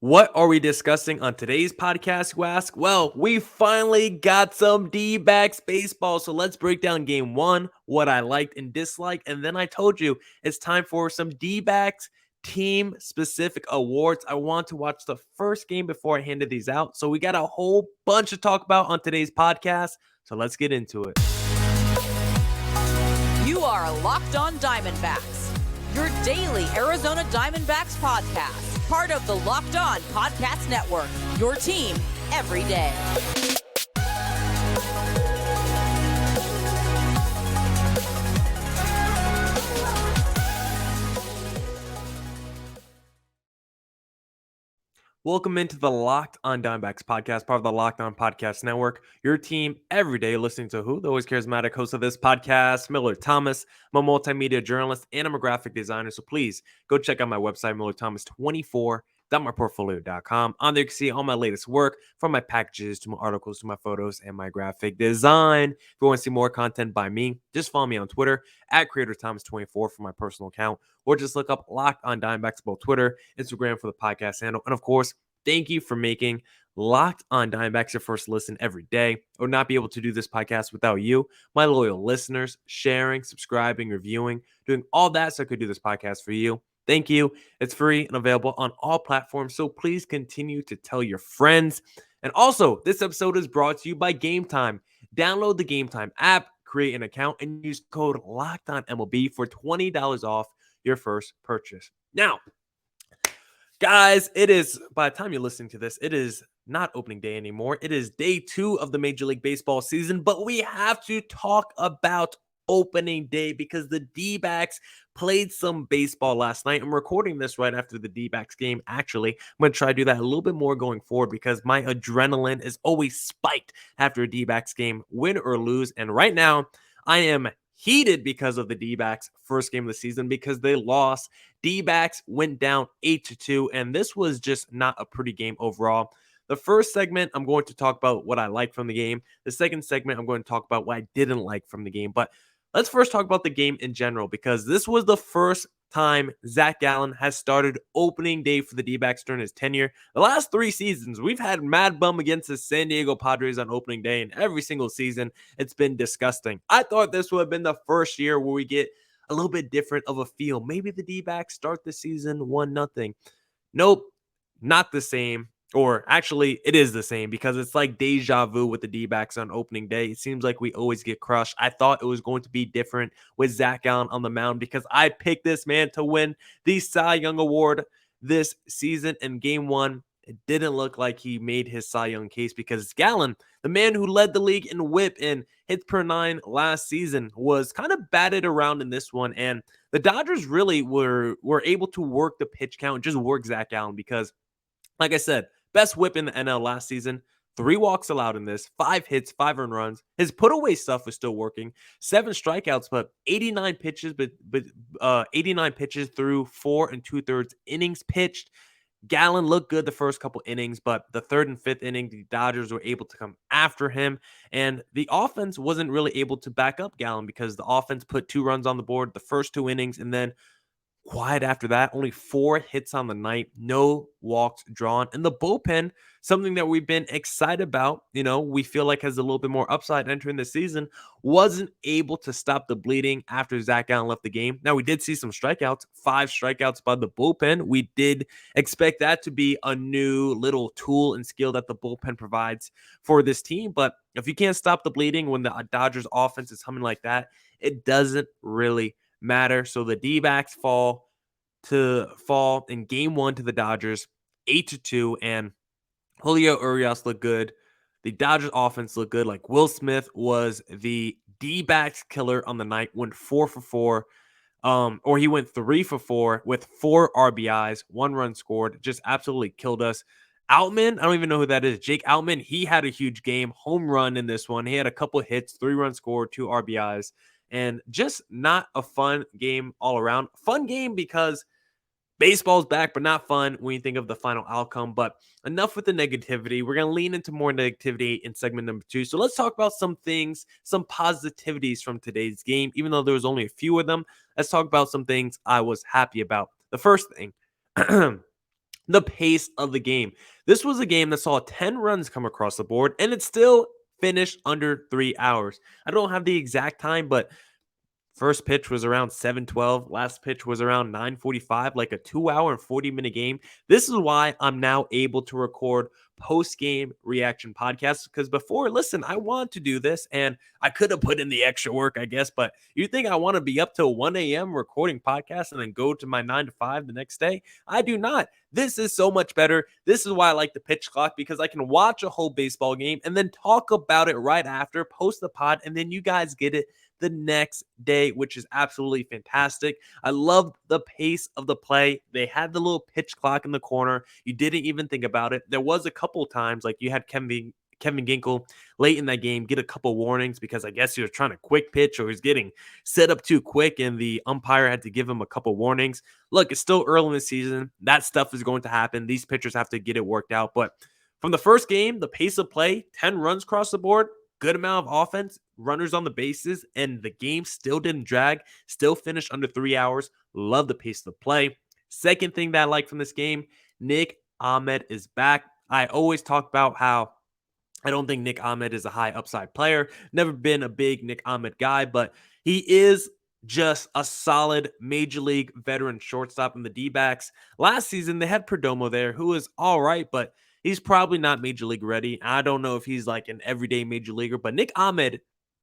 What are we discussing on today's podcast, you ask? Well, we finally got some D-backs baseball. So let's break down game one, what I liked and disliked. And then I told you it's time for some D-backs team specific awards. I want to watch the first game before I handed these out. So we got a whole bunch to talk about on today's podcast. So let's get into it. You are Locked On Diamondbacks, your daily Arizona Diamondbacks podcast. Part of the Locked On Podcast Network, your team every day. Welcome into the Locked On Diamondbacks podcast, part of the Locked On Podcast Network. Your team every day listening to who? The always charismatic host of this podcast, Miller Thomas. I'm a multimedia journalist and I'm a graphic designer. So please go check out my website, MillerThomas24.myportfolio.com. On there you can see all my latest work, from my packages to my articles to my photos and my graphic design. If you want to see more content by me, just follow me on Twitter at CreatorThomas24 for my personal account, or just look up Locked On Diamondbacks, both Twitter, Instagram for the podcast handle. And of course, thank you for making Locked On Diamondbacks your first listen every day. I would not be able to do this podcast without you, my loyal listeners, sharing, subscribing, reviewing, doing all that so I could do this podcast for you. Thank you. It's free and available on all platforms, so please continue to tell your friends. And also, this episode is brought to you by Game Time. Download the Game Time app, create an account, and use code LOCKEDONMLB for $20 off your first purchase. Now, guys, it is, by the time you're listening to this, it is not opening day anymore. It is day 2 of the Major League Baseball season, but we have to talk about opening day because the D-backs played some baseball last night. I'm recording this right after the D-backs game. Actually, I'm going to try to do that a little bit more going forward because my adrenaline is always spiked after a D-backs game, win or lose. And right now, I am heated because of the D-backs first game of the season because they lost. D-backs went down 8-2, and this was just not a pretty game overall. The first segment, I'm going to talk about what I like from the game. The second segment, I'm going to talk about what I didn't like from the game. But let's first talk about the game in general, because this was the first time Zach Gallen has started opening day for the D-backs during his tenure. The last 3 seasons, we've had Mad Bum against the San Diego Padres on opening day, and every single season, it's been disgusting. I thought this would have been the first year where we get a little bit different of a feel. Maybe the D-backs start the season 1-0. Nope, not the same. Or actually, it is the same because it's like deja vu with the D-backs on opening day. It seems like we always get crushed. I thought it was going to be different with Zach Gallen on the mound because I picked this man to win the Cy Young Award this season. In game 1, it didn't look like he made his Cy Young case because Gallen, the man who led the league in whip and hits per 9 last season, was kind of batted around in this one. And the Dodgers really were able to work the pitch count, just work Zach Gallen because, like I said, best whip in the NL last season. 3 walks allowed in this, 5 hits, 5 earned runs. His put away stuff was still working. 7 strikeouts, but 89 pitches, 89 pitches through 4 2/3 innings pitched. Gallen looked good the first couple innings, but the 3rd and 5th inning, the Dodgers were able to come after him, and the offense wasn't really able to back up Gallen because the offense put 2 runs on the board the first 2 innings, and then quiet after that. Only 4 hits on the night, no walks drawn. And the bullpen, something that we've been excited about, we feel like has a little bit more upside entering the season, wasn't able to stop the bleeding after Zach Gallen left the game. Now, we did see some strikeouts, 5 strikeouts by the bullpen. We did expect that to be a new little tool and skill that the bullpen provides for this team. But if you can't stop the bleeding when the Dodgers offense is humming like that, it doesn't really matter. So the D-backs fall in game 1 to the Dodgers 8-2, and Julio Urias looked good. The Dodgers offense looked good. Like, Will Smith was the D-backs killer on the night, went 4 for 4. Or he went 3 for 4 with 4 RBIs, 1 run scored, just absolutely killed us. Outman, I don't even know who that is. Jake Outman, he had a huge game, home run in this one. He had a couple hits, 3 runs scored, 2 RBIs. And just not a fun game all around. Fun game because baseball's back, but not fun when you think of the final outcome. But enough with the negativity. We're going to lean into more negativity in segment number 2. So let's talk about some things, some positivities from today's game. Even though there was only a few of them, let's talk about some things I was happy about. The first thing, The pace of the game. This was a game that saw 10 runs come across the board, and it still finished under 3 hours. I don't have the exact time, but first pitch was around 7:12. Last pitch was around 9:45, like a 2 hour and 40-minute game. This is why I'm now able to record post-game reaction podcasts, because before, listen, I want to do this and I could have put in the extra work, I guess, but you think I want to be up till 1 a.m. recording podcasts and then go to my 9 to 5 the next day? I do not. This is so much better. This is why I like the pitch clock, because I can watch a whole baseball game and then talk about it right after, post the pod, and then you guys get it the next day, which is absolutely fantastic. I love the pace of the play. They had the little pitch clock in the corner. You didn't even think about it. There was a couple times, like you had Kevin Ginkel late in that game get a couple warnings because I guess he was trying to quick pitch or he's getting set up too quick, and the umpire had to give him a couple warnings. Look, it's still early in the season. That stuff is going to happen. These pitchers have to get it worked out. But from the first game, the pace of play, 10 runs across the board, good amount of offense, runners on the bases, and the game still didn't drag, still finished under 3 hours. Love the pace of the play. Second thing that I like from this game, Nick Ahmed is back. I always talk about how I don't think Nick Ahmed is a high upside player. Never been a big Nick Ahmed guy, but he is just a solid major league veteran shortstop in the Dbacks. Last season, they had Perdomo there, who is all right, but he's probably not major league ready. I don't know if he's like an everyday major leaguer, but Nick Ahmed,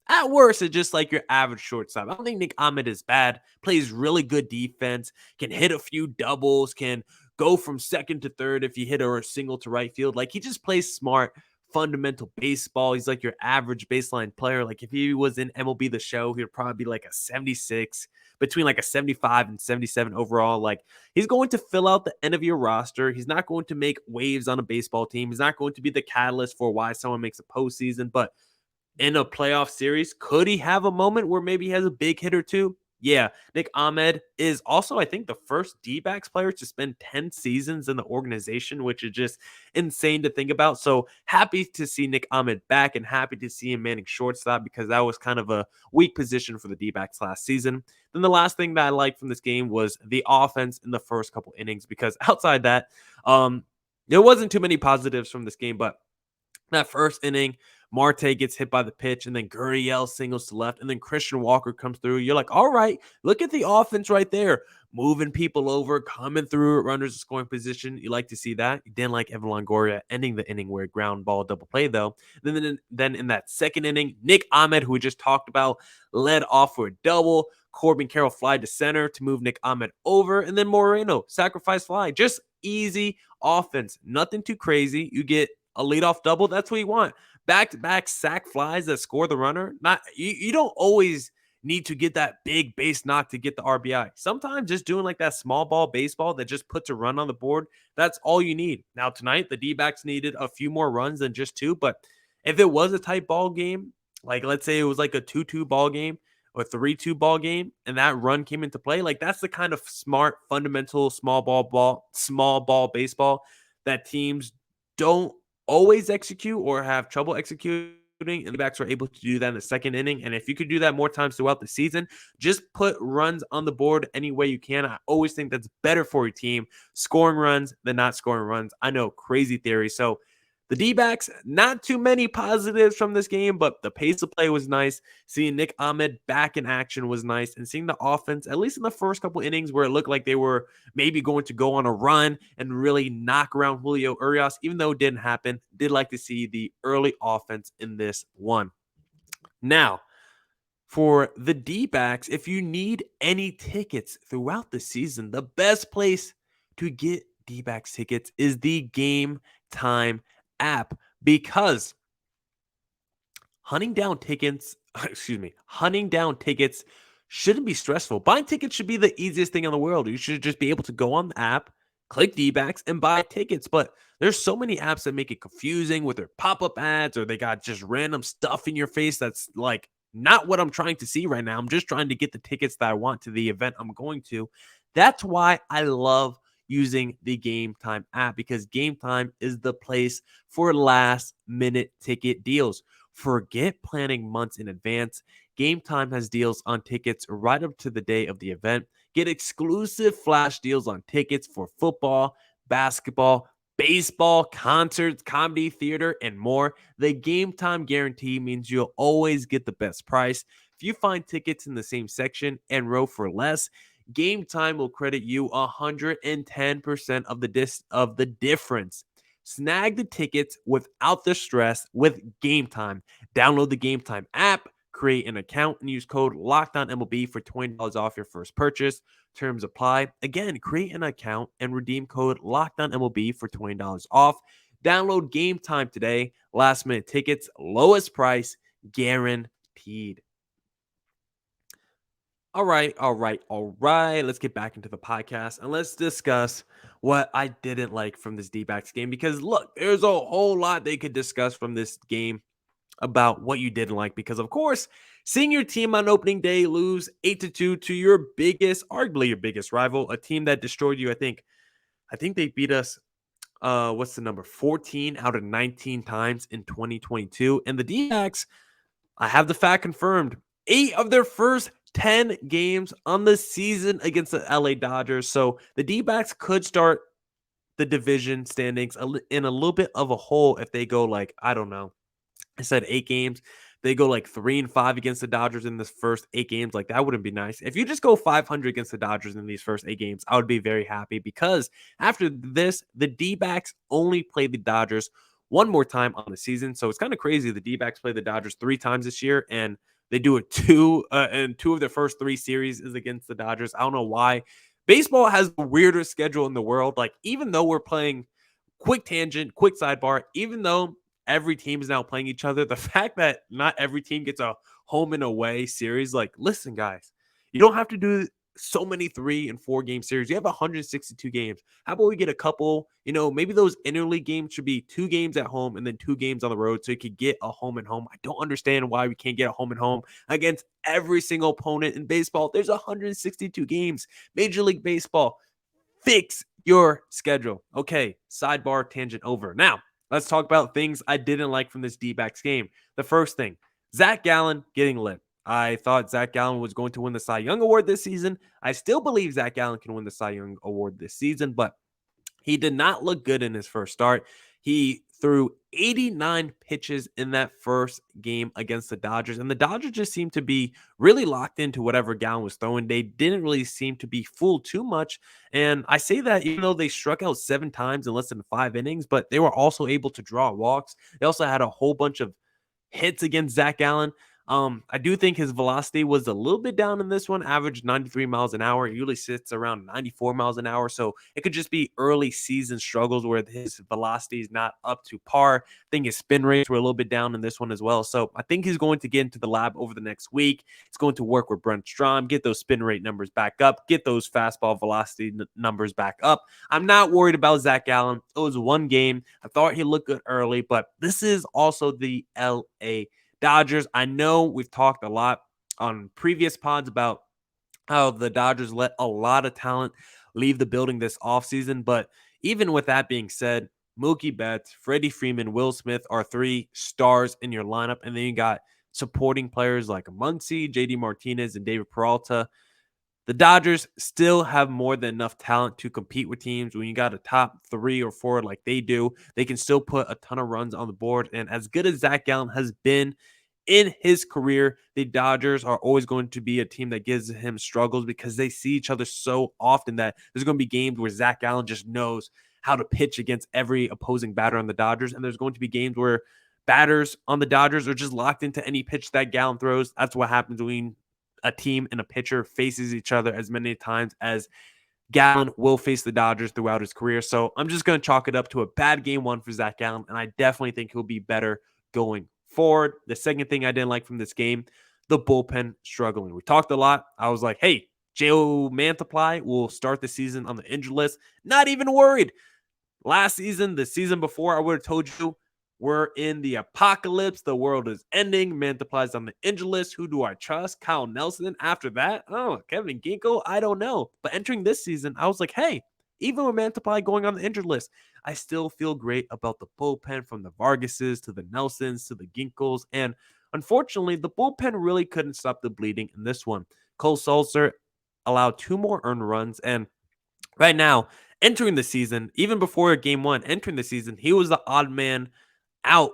at worst, is just like your average shortstop. I don't think Nick Ahmed is bad. Plays really good defense, can hit a few doubles, can go from second to third if you hit a single to right field. Like, he just plays smart, fundamental baseball. He's like your average baseline player. Like, if he was in MLB The Show, he would probably be like a 76, between like a 75 and 77 overall. Like, he's going to fill out the end of your roster. He's not going to make waves on a baseball team. He's not going to be the catalyst for why someone makes a postseason, but in a playoff series, could he have a moment where maybe he has a big hit or two? Yeah, Nick Ahmed is also, I think, the first D-backs player to spend 10 seasons in the organization, which is just insane to think about. So happy to see Nick Ahmed back and happy to see him manning shortstop, because that was kind of a weak position for the D-backs last season. Then the last thing that I liked from this game was the offense in the first couple innings, because outside that, there wasn't too many positives from this game, but that first inning, Marte gets hit by the pitch, and then Gurriel singles to left, and then Christian Walker comes through. You're like, all right, look at the offense right there. Moving people over, coming through at runners in scoring position. You like to see that. You didn't like Evan Longoria ending the inning where ground ball double play, though. Then in that second inning, Nick Ahmed, who we just talked about, led off for a double. Corbin Carroll fly to center to move Nick Ahmed over, and then Moreno sacrifice fly. Just easy offense. Nothing too crazy. You get a leadoff double. That's what you want. Back-to-back sack flies that score the runner. You don't always need to get that big base knock to get the RBI. Sometimes just doing like that small ball baseball that just puts a run on the board, that's all you need. Now tonight, the D-backs needed a few more runs than just two, but if it was a tight ball game, like let's say it was like a 2-2 ball game or 3-2 ball game, and that run came into play, like that's the kind of smart, fundamental small ball baseball that teams don't always execute or have trouble executing, and the backs were able to do that in the second inning. And if you could do that more times throughout the season, just put runs on the board any way you can. I always think that's better for your team, scoring runs than not scoring runs. I know, crazy theory. So the D-backs, not too many positives from this game, but the pace of play was nice. Seeing Nick Ahmed back in action was nice. And seeing the offense, at least in the first couple innings where it looked like they were maybe going to go on a run and really knock around Julio Urias, even though it didn't happen, did like to see the early offense in this one. Now, for the D-backs, if you need any tickets throughout the season, the best place to get D-backs tickets is the Game Time app, because hunting down tickets shouldn't be stressful. Buying tickets should be the easiest thing in the world. You should just be able to go on the app, click D-backs, and buy tickets. But there's so many apps that make it confusing with their pop-up ads, or they got just random stuff in your face that's like not what I'm trying to see right now. I'm just trying to get the tickets that I want to the event I'm going to. That's why I love using the Game Time app, because Game Time is the place for last minute ticket deals. Forget planning months in advance. Game Time has deals on tickets right up to the day of the event. Get exclusive flash deals on tickets for football, basketball, baseball, concerts, comedy, theater, and more. The Game Time Guarantee means you'll always get the best price. If you find tickets in the same section and row for less, Game Time will credit you 110% of the difference. Snag the tickets without the stress with Game Time. Download the Game Time app, create an account, and use code LOCKEDONMLB for $20 off your first purchase. Terms apply. Again, create an account and redeem code LOCKEDONMLB for $20 off. Download Game Time today. Last minute tickets, lowest price, guaranteed. All right. Let's get back into the podcast and let's discuss what I didn't like from this D-backs game. Because look, there's a whole lot they could discuss from this game about what you didn't like. Because of course, seeing your team on opening day lose 8-2 to your biggest, arguably your biggest rival, a team that destroyed you. I think they beat us. What's the number? 14 out of 19 times in 2022, and the D-backs, I have the fact confirmed. 8 of their first 10 games on the season against the LA Dodgers. So the D-backs could start the division standings in a little bit of a hole if they go like, I don't know. I said 8 games. They go like 3-5 against the Dodgers in this first 8 games. Like, that wouldn't be nice. If you just go 500 against the Dodgers in these first 8 games, I would be very happy because after this, the D-backs only play the Dodgers one more time on the season. So it's kind of crazy. The D-backs play the Dodgers 3 times this year, and they do it and 2 of their first 3 series is against the Dodgers. I don't know why. Baseball has the weirdest schedule in the world. Like, even though we're playing, quick tangent, quick sidebar, even though every team is now playing each other, the fact that not every team gets a home and away series, like, listen, guys, you don't have to do so many 3 and 4 game series. You have 162 games. How about we get a couple, maybe those interleague games should be 2 games at home and then 2 games on the road so you could get a home and home. I don't understand why we can't get a home and home against every single opponent in baseball. There's 162 games. Major League Baseball, fix your schedule. Okay, sidebar tangent over. Now, let's talk about things I didn't like from this D-backs game. The first thing, Zach Gallen getting lit. I thought Zach Gallen was going to win the Cy Young Award this season. I still believe Zach Gallen can win the Cy Young Award this season, but he did not look good in his first start. He threw 89 pitches in that first game against the Dodgers, and the Dodgers just seemed to be really locked into whatever Gallen was throwing. They didn't really seem to be fooled too much, and I say that even though they struck out 7 times in less than 5 innings, but they were also able to draw walks. They also had a whole bunch of hits against Zach Gallen. I do think his velocity was a little bit down in this one, averaged 93 miles an hour. It usually sits around 94 miles an hour. So it could just be early season struggles where his velocity is not up to par. I think his spin rates were a little bit down in this one as well. So I think he's going to get into the lab over the next week. He's going to work with Brent Strom, get those spin rate numbers back up, get those fastball velocity numbers back up. I'm not worried about Zach Gallen. It was one game. I thought he looked good early, but this is also the LA Dodgers. I know we've talked a lot on previous pods about how the Dodgers let a lot of talent leave the building this offseason. But even with that being said, Mookie Betts, Freddie Freeman, Will Smith are 3 stars in your lineup. And then you got supporting players like Muncy, JD Martinez, and David Peralta. The Dodgers still have more than enough talent to compete with teams. When you got a top 3 or 4 like they do, they can still put a ton of runs on the board. And as good as Zach Gallen has been in his career, the Dodgers are always going to be a team that gives him struggles because they see each other so often that there's going to be games where Zach Gallen just knows how to pitch against every opposing batter on the Dodgers. And there's going to be games where batters on the Dodgers are just locked into any pitch that Gallen throws. That's what happens when a team and a pitcher faces each other as many times as Gallen will face the Dodgers throughout his career. So I'm just going to chalk it up to a bad game 1 for Zach Gallen, and I definitely think he'll be better going forward. The second thing I didn't like from this game, the bullpen struggling. We talked a lot. I was like, hey, Joe Mantiply will start the season on the injured list. Not even worried. Last season, the season before, I would have told you we're in the apocalypse. The world is ending. Mantiply's on the injured list. Who do I trust? Kyle Nelson. After that, Kevin Ginkel. I don't know. But entering this season, I was like, hey, even with Mantiply going on the injured list, I still feel great about the bullpen, from the Vargases to the Nelsons to the Ginkles. And unfortunately, the bullpen really couldn't stop the bleeding in this one. Cole Sulser allowed 2 more earned runs. And right now, entering the season, even before game one, entering the season, he was the odd man out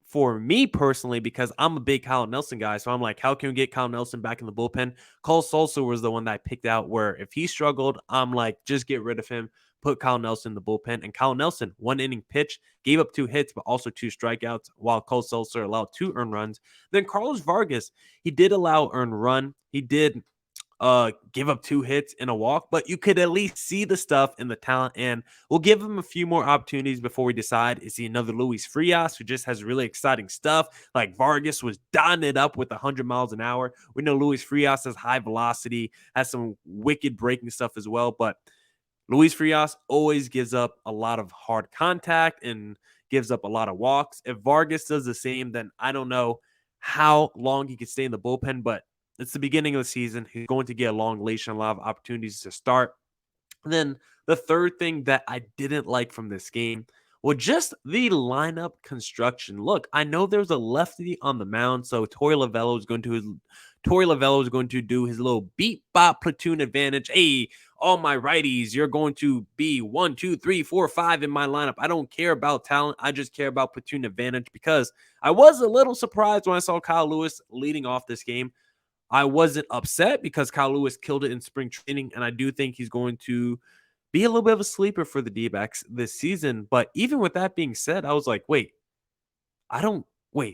for me personally because I'm a big Kyle Nelson guy. So I'm like, how can we get Kyle Nelson back in the bullpen? Cole Sulser was the one that I picked out where if he struggled, I'm like, just get rid of him, put Kyle Nelson in the bullpen. And Kyle Nelson, 1 inning pitch, gave up 2 hits, but also 2 strikeouts, while Cole Sulser allowed 2 earned runs. Then Carlos Vargas, he did allow earned run. He did give up 2 hits and a walk, but you could at least see the stuff and the talent. And we'll give him a few more opportunities before we decide, is he another Luis Frias who just has really exciting stuff? Like Vargas was dotting it up with 100 miles an hour. We know Luis Frias has high velocity, has some wicked breaking stuff as well, but Luis Frias always gives up a lot of hard contact and gives up a lot of walks. If Vargas does the same, then I don't know how long he could stay in the bullpen, but it's the beginning of the season. He's going to get a long leash and a lot of opportunities to start. And then the third thing that I didn't like from this game was just the lineup construction. Look, I know there's a lefty on the mound, so Torey Lovullo is going to do his little beat bop platoon advantage. Hey, all my righties, you're going to be 1, 2, 3, 4, 5 in my lineup. I don't care about talent. I just care about platoon advantage because I was a little surprised when I saw Kyle Lewis leading off this game. I wasn't upset because Kyle Lewis killed it in spring training, and I do think he's going to be a little bit of a sleeper for the D-backs this season. But even with that being said, I was like,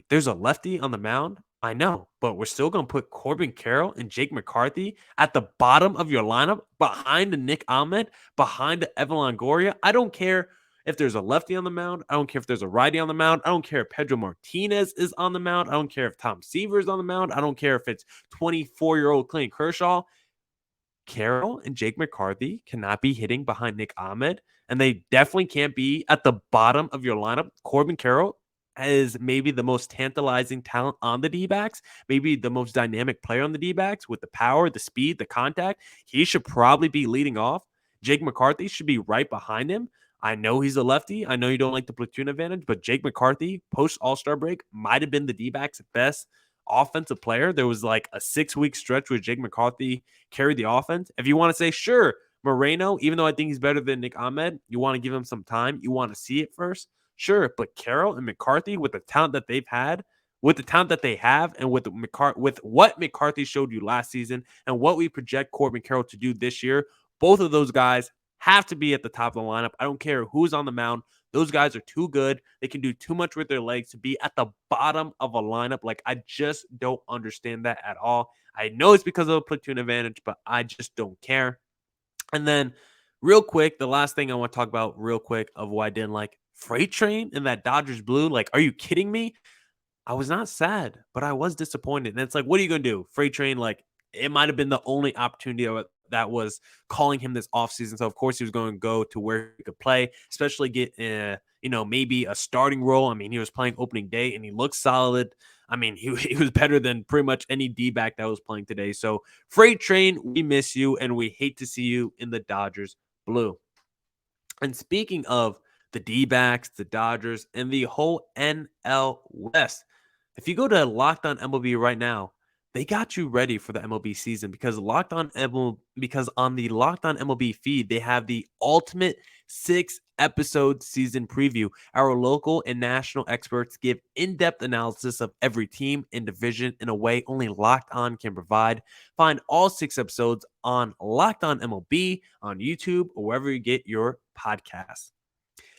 there's a lefty on the mound? I know, but we're still going to put Corbin Carroll and Jake McCarthy at the bottom of your lineup behind the Nick Ahmed, behind the Evan Longoria. I don't care if there's a lefty on the mound. I don't care if there's a righty on the mound. I don't care if Pedro Martinez is on the mound. I don't care if Tom Seaver is on the mound. I don't care if it's 24-year-old Clayton Kershaw. Carroll and Jake McCarthy cannot be hitting behind Nick Ahmed, and they definitely can't be at the bottom of your lineup. Corbin Carroll is maybe the most tantalizing talent on the D-backs, maybe the most dynamic player on the D-backs with the power, the speed, the contact. He should probably be leading off. Jake McCarthy should be right behind him. I know he's a lefty. I know you don't like the platoon advantage, but Jake McCarthy, post All-Star break, might have been the D-backs' best offensive player. There was like a 6-week stretch where Jake McCarthy carried the offense. If you want to say, sure, Moreno, even though I think he's better than Nick Ahmed, you want to give him some time. You want to see it first. Sure, but Carroll and McCarthy, with the talent that they've had, with the talent that they have, and with what McCarthy showed you last season and what we project Corbin Carroll to do this year, both of those guys have to be at the top of the lineup. I don't care who's on the mound. Those guys are too good. They can do too much with their legs to be at the bottom of a lineup. Like, I just don't understand that at all. I know it's because of a platoon advantage, but I just don't care. And then real quick, the last thing I want to talk about real quick of what I didn't like, Freight Train in that Dodgers blue. Like, are you kidding me? I was not sad, but I was disappointed. And it's like, what are you going to do? Freight Train, like, it might have been the only opportunity that was calling him this offseason. So, of course, he was going to go to where he could play, especially get, maybe a starting role. I mean, he was playing opening day, and he looked solid. I mean, he was better than pretty much any D-back that was playing today. So, Freight Train, we miss you, and we hate to see you in the Dodgers blue. And speaking of the D-backs, the Dodgers, and the whole NL West, if you go to Locked On MLB right now, they got you ready for the MLB season because on the Locked On MLB feed, they have the ultimate 6-episode season preview. Our local and national experts give in-depth analysis of every team and division in a way only Locked On can provide. Find all 6 episodes on Locked On MLB on YouTube or wherever you get your podcasts.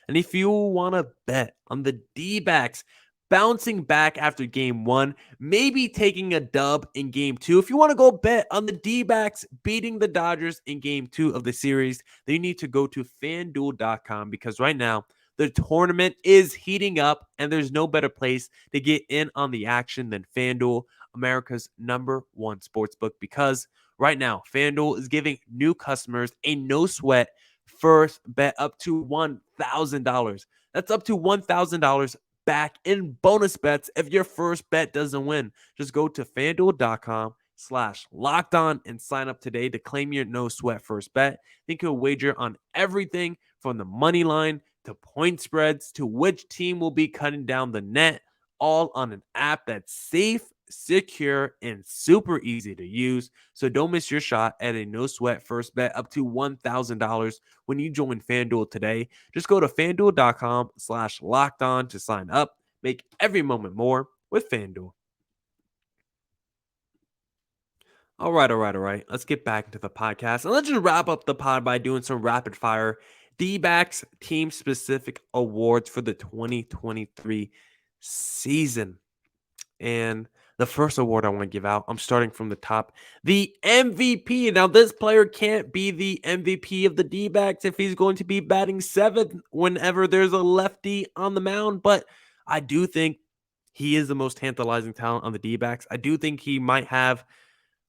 And if you want to bet on the D-backs bouncing back after game 1, maybe taking a dub in game 2. If you want to go bet on the D-backs beating the Dodgers in game 2 of the series, then you need to go to FanDuel.com because right now the tournament is heating up and there's no better place to get in on the action than FanDuel, America's #1 sportsbook, because right now FanDuel is giving new customers a no-sweat first bet up to $1,000. That's up to $1,000 back in bonus bets if your first bet doesn't win. Just go to FanDuel.com/lockedon and sign up today to claim your no sweat first bet. You can wager on everything from the money line to point spreads to which team will be cutting down the net, all on an app that's safe, secure, and super easy to use. So don't miss your shot at a no sweat first bet up to $1,000 when you join FanDuel today. Just go to fanduel.com/locked on to sign up. Make every moment more with FanDuel. All right. Let's get back into the podcast. And let's just wrap up the pod by doing some rapid fire Dbacks team specific awards for the 2023 season. And the first award I want to give out, I'm starting from the top, the MVP. Now, this player can't be the MVP of the D-backs if he's going to be batting seventh whenever there's a lefty on the mound. But I do think he is the most tantalizing talent on the D-backs. I do think he might have.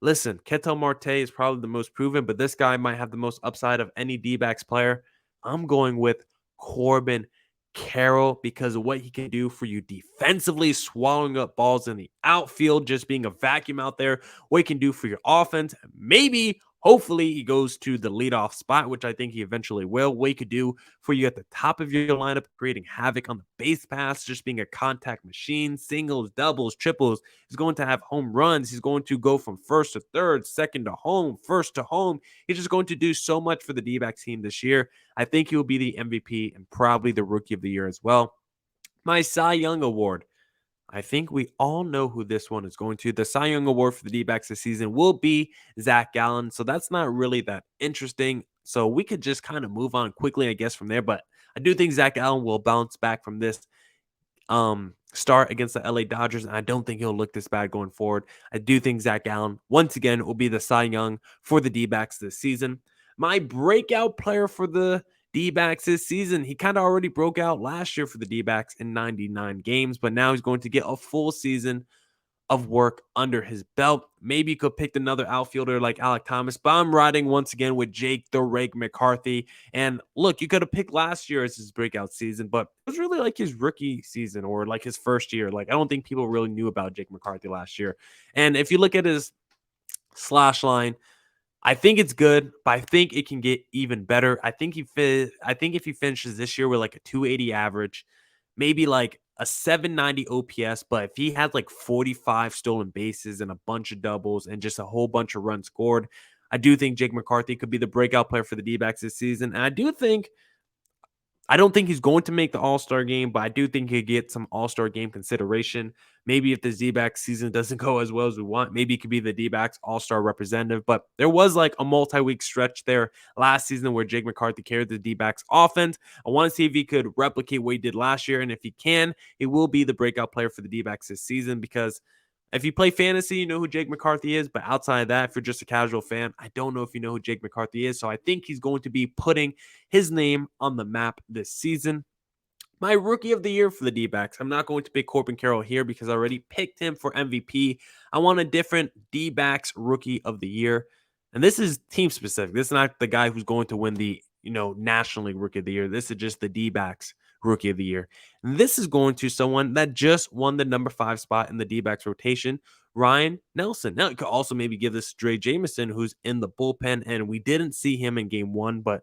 Listen, Ketel Marte is probably the most proven, but this guy might have the most upside of any D-backs player. I'm going with Corbin Carroll because of what he can do for you defensively, swallowing up balls in the outfield, just being a vacuum out there, what he can do for your offense. Maybe, hopefully, he goes to the leadoff spot, which I think he eventually will. What he could do for you at the top of your lineup, creating havoc on the base pass, just being a contact machine, singles, doubles, triples. He's going to have home runs. He's going to go from first to third, second to home, first to home. He's just going to do so much for the D-backs team this year. I think he will be the MVP and probably the Rookie of the Year as well. My Cy Young Award. I think we all know who this one is going to. The Cy Young Award for the D-backs this season will be Zach Gallen. So that's not really that interesting. So we could just kind of move on quickly, I guess, from there. But I do think Zach Gallen will bounce back from this start against the LA Dodgers, and I don't think he'll look this bad going forward. I do think Zach Gallen, once again, will be the Cy Young for the D-backs this season. My breakout player for the D-backs this season, he kind of already broke out last year for the D-backs in 99 games, but now he's going to get a full season of work under his belt. Maybe you could pick another outfielder like Alec Thomas, but I'm riding once again with Jake the Rake McCarthy. And look, you could have picked last year as his breakout season, but it was really like his rookie season or like his first year. Like, I don't think people really knew about Jake McCarthy last year. And if you look at his slash line, I think it's good, but I think it can get even better. I think if he finishes this year with like a 280 average, maybe like a 790 OPS, but if he had like 45 stolen bases and a bunch of doubles and just a whole bunch of runs scored, I do think Jake McCarthy could be the breakout player for the D-backs this season. And I don't think he's going to make the All-Star game, but I do think he'll get some All-Star game consideration. Maybe if the D-backs season doesn't go as well as we want, maybe he could be the D-backs All-Star representative. But there was like a multi-week stretch there last season where Jake McCarthy carried the D-backs offense. I want to see if he could replicate what he did last year. And if he can, he will be the breakout player for the D-backs this season because if you play fantasy, you know who Jake McCarthy is. But outside of that, if you're just a casual fan, I don't know if you know who Jake McCarthy is. So I think he's going to be putting his name on the map this season. My Rookie of the Year for the D-backs. I'm not going to pick Corbin Carroll here because I already picked him for MVP. I want a different D-backs Rookie of the Year. And this is team specific. This is not the guy who's going to win the, National League Rookie of the Year. This is just the D-backs Rookie of the Year. And this is going to someone that just won the number 5 spot in the D-backs rotation, Ryan Nelson. Now, you could also maybe give this to Dre Jameson, who's in the bullpen, and we didn't see him in game 1, but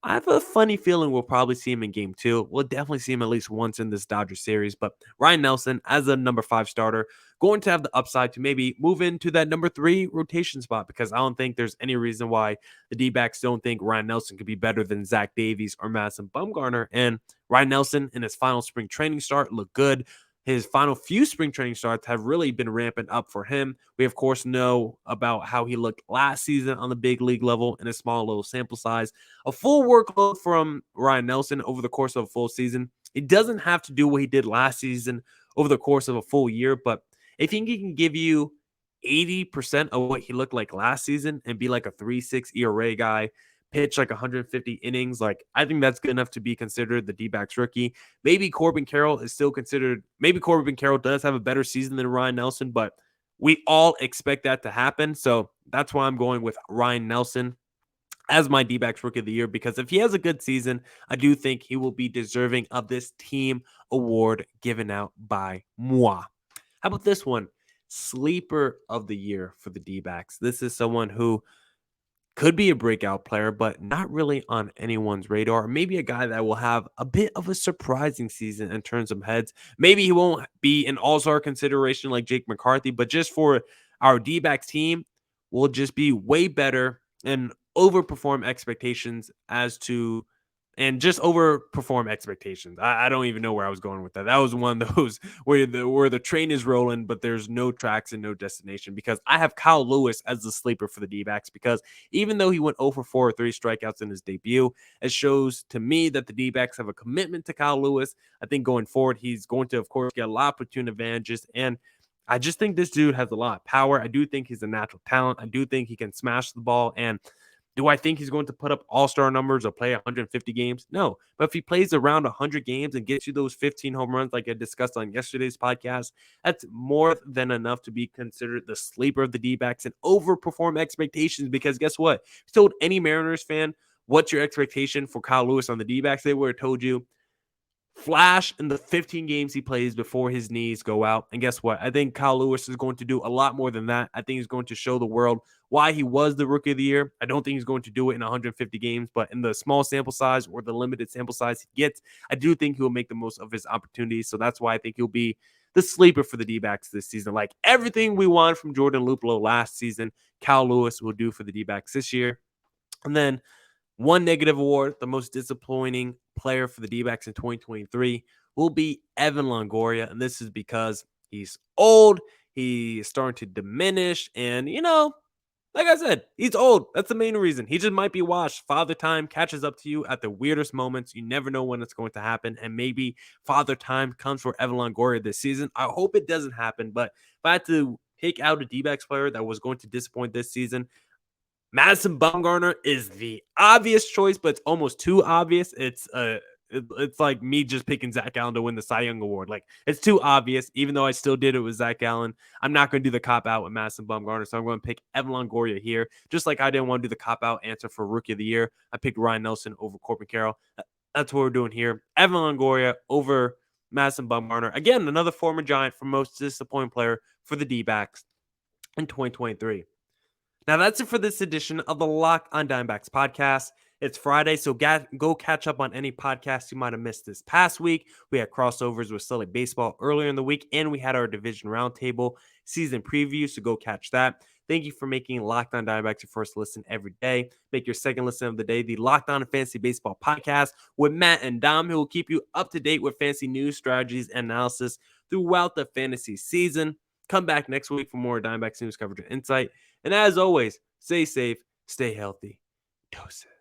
I have a funny feeling we'll probably see him in game 2. We'll definitely see him at least once in this Dodgers series. But Ryan Nelson, as a number 5 starter, going to have the upside to maybe move into that number 3 rotation spot because I don't think there's any reason why the D-backs don't think Ryan Nelson could be better than Zach Davies or Madison Bumgarner. And Ryan Nelson in his final spring training start looked good. His final few spring training starts have really been ramping up for him. We, of course, know about how he looked last season on the big league level in a small little sample size. A full workload from Ryan Nelson over the course of a full season. It doesn't have to do what he did last season over the course of a full year, but I think he can give you 80% of what he looked like last season and be like a 3.6 ERA guy, pitch like 150 innings. Like, I think that's good enough to be considered the D-backs rookie. Maybe Corbin Carroll is still considered, maybe Corbin Carroll does have a better season than Ryan Nelson, but we all expect that to happen. So that's why I'm going with Ryan Nelson as my D-backs Rookie of the Year, because if he has a good season, I do think he will be deserving of this team award given out by moi. How about this one? Sleeper of the Year for the D-backs. This is someone who could be a breakout player, but not really on anyone's radar. Maybe a guy that will have a bit of a surprising season in terms of heads. Maybe he won't be an all-star consideration like Jake McCarthy, but just for our D-backs team, will just be way better and overperform expectations as to and just overperform expectations. I don't even know where I was going with that. That was one of those where the train is rolling, but there's no tracks and no destination because I have Kyle Lewis as the sleeper for the D-backs because even though he went 0 for 4 with 3 strikeouts in his debut, it shows to me that the D-backs have a commitment to Kyle Lewis. I think going forward, he's going to, of course, get a lot of platoon advantages. And I just think this dude has a lot of power. I do think he's a natural talent. I do think he can smash the ball. And do I think he's going to put up all-star numbers or play 150 games? No. But if he plays around 100 games and gets you those 15 home runs like I discussed on yesterday's podcast, that's more than enough to be considered the sleeper of the D-backs and overperform expectations because guess what? If you told any Mariners fan what's your expectation for Kyle Lewis on the D-backs, they would have told you flash in the 15 games he plays before his knees go out. And guess what? I think Kyle Lewis is going to do a lot more than that. I think he's going to show the world why he was the rookie of the year. I don't think he's going to do it in 150 games, but in the small sample size or the limited sample size he gets, I do think he will make the most of his opportunities. So that's why I think he'll be the sleeper for the D-backs this season. Like everything we wanted from Jordan Luplow last season, Kyle Lewis will do for the D-backs this year. And then one negative award, the most disappointing player for the D-backs in 2023 will be Evan Longoria. And this is because he's old, he's starting to diminish. And, like I said, he's old. That's the main reason. He just might be washed. Father time catches up to you at the weirdest moments. You never know when it's going to happen. And maybe Father time comes for Evan Longoria this season. I hope it doesn't happen. But if I had to pick out a D-backs player that was going to disappoint this season, Madison Bumgarner is the obvious choice, but it's almost too obvious. It's like me just picking Zach Gallen to win the Cy Young Award. Like, it's too obvious, even though I still did it with Zach Gallen. I'm not going to do the cop-out with Madison Bumgarner, so I'm going to pick Evan Longoria here. Just like I didn't want to do the cop-out answer for Rookie of the Year. I picked Ryan Nelson over Corbin Carroll. That's what we're doing here. Evan Longoria over Madison Bumgarner. Again, another former Giant for most disappointing player for the D-backs in 2023. Now, that's it for this edition of the Locked on Diamondbacks podcast. It's Friday, so go catch up on any podcasts you might have missed this past week. We had crossovers with Sully Baseball earlier in the week, and we had our division roundtable season preview, so go catch that. Thank you for making Locked on Diamondbacks your first listen every day. Make your second listen of the day the Locked on Fantasy Baseball podcast with Matt and Dom, who will keep you up to date with fantasy news, strategies, and analysis throughout the fantasy season. Come back next week for more Diamondbacks news coverage and insight. And as always, stay safe, stay healthy. Doses.